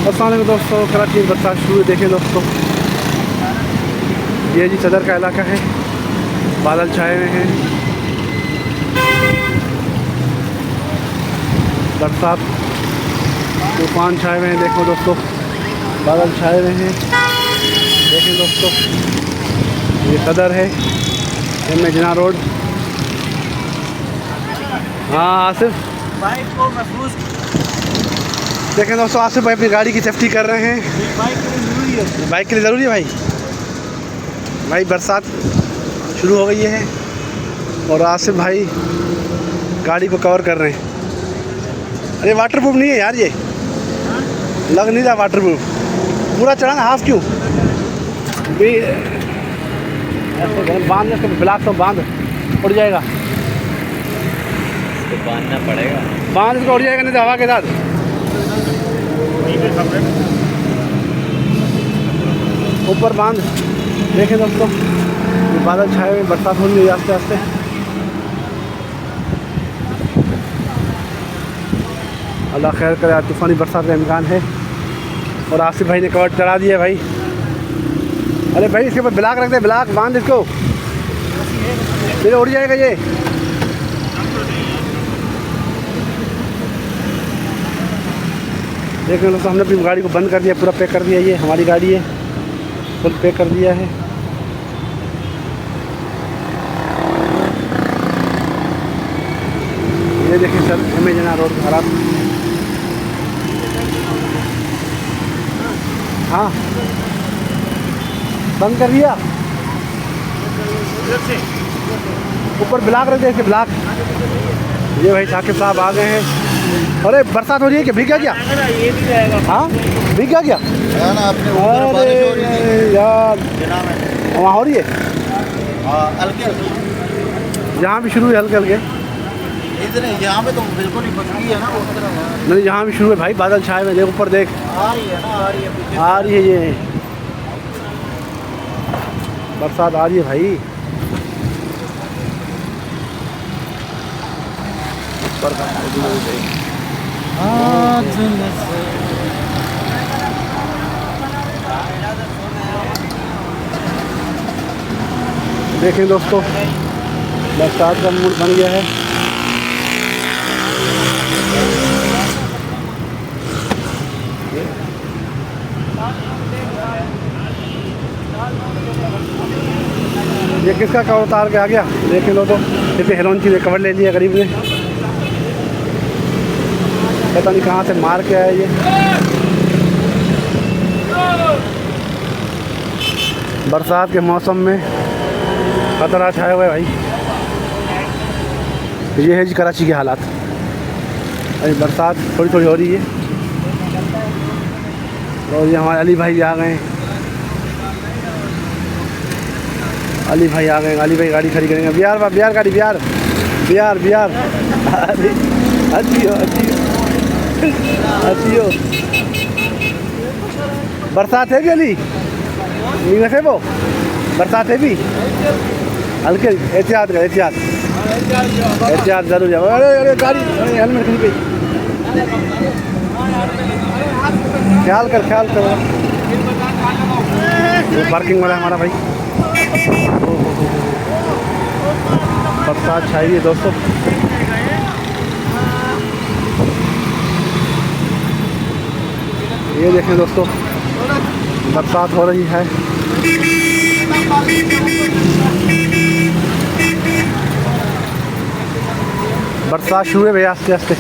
अस्सलाम वालेकुम दोस्तों, कराची में बरसात शुरू है। देखें दोस्तों, ये जी सदर का इलाका है, बादल छाए हुए हैं, बरसात तूफान छाए हुए हैं। देखो दोस्तों, बादल छाए हुए हैं। देखें दोस्तों, ये सदर है, एम जना रोड। हाँ आसिफ, बाइक को महफूज देखें दोस्तों, आसिफ भाई अपनी गाड़ी की सेफ्टी कर रहे हैं। बाइक के लिए ज़रूरी है। बाइक के लिए ज़रूरी है भाई। भाई बरसात शुरू हो गई है और आसिफ भाई गाड़ी को कवर कर रहे हैं। अरे वाटर प्रूफ नहीं है यार, ये लग नहीं रहा वाटर प्रूफ। पूरा चढ़ाना हाफ क्यों भी ऐसे बांध इसको, ब्लॉक तो बांध, उड़ जाएगा। इसको बांधना पड़ेगा, बांध इसको, उड़ जाएगा नहीं तो हवा के साथ। ऊपर बांध। देखें दोस्तों, ये बादल छाए हुए, बरसात हो रही है आस्ते आस्ते। अल्लाह खैर करे, आज तूफ़ानी बरसात का इम्कान है। और आसिफ भाई ने कवर चढ़ा दिया भाई। अरे भाई इसके ऊपर ब्लॉक रख दे, ब्लॉक बांध इसको, फिर उड़ जाएगा ये। देख दोस्तों, हमने अपनी गाड़ी को बंद कर दिया, पूरा पैक कर दिया। ये हमारी गाड़ी है, फुल पैक कर दिया है। ये देखिए सर, एम जना रोड का हालात। हाँ बंद कर दिया, ऊपर ब्लॉक रख दे, ब्लॉक। ये भाई साकिब साहब आ गए हैं। अरे बरसात हो रही है कि भीग गया क्या? ये भी जाएगा। हाँ भीग गया क्या? अरे यार, वहाँ हो रही है, हल्के यहाँ भी शुरू है हल्के हल्के। इधर यहाँ पे तो बिल्कुल ही बच गई है ना, उस तरफ नहीं यहाँ भी शुरू है भाई, बादल छाए हुए। देख ऊपर देख, आ रही है ना, आ रही है पीछे। आ रही है, ये बरसात आ रही है भाई। ऊपर का देखें दोस्तों, बरसात का मूड बन गया है। ये किसका कवर उतार के आ गया? देखें दोस्तों, जैसे हिरोंची ने कवर ले लिया गरीब ने, पता नहीं कहाँ से मार के आया ये। बरसात के मौसम में खतरा छाया हुआ है भाई। ये है जी कराची के हालात। अभी बरसात थोड़ी थोड़ी हो रही है और ये हमारे अली भाई आ गए हैं। अली भाई आ गए, अली भाई गाड़ी खड़ी करेंगे। बिहार बिहार गाड़ी, बिहार बिहार बिहार। अच्छी हो बरसात है भी अली, नहीं है वो बरसात है भी हल्के। एहतियात कर, एहतियात एहतियात जरूर जाओ। अरे अरे गाड़ी, अरे हेलमेट खुल गई, ख्याल कर ख्याल कर। वो पार्किंग वाला हमारा भाई। बरसात छाई है दोस्तों। ये देखें दोस्तों, बरसात हो रही है। बरसात शुरू है भैया, आस्ते आस्ते।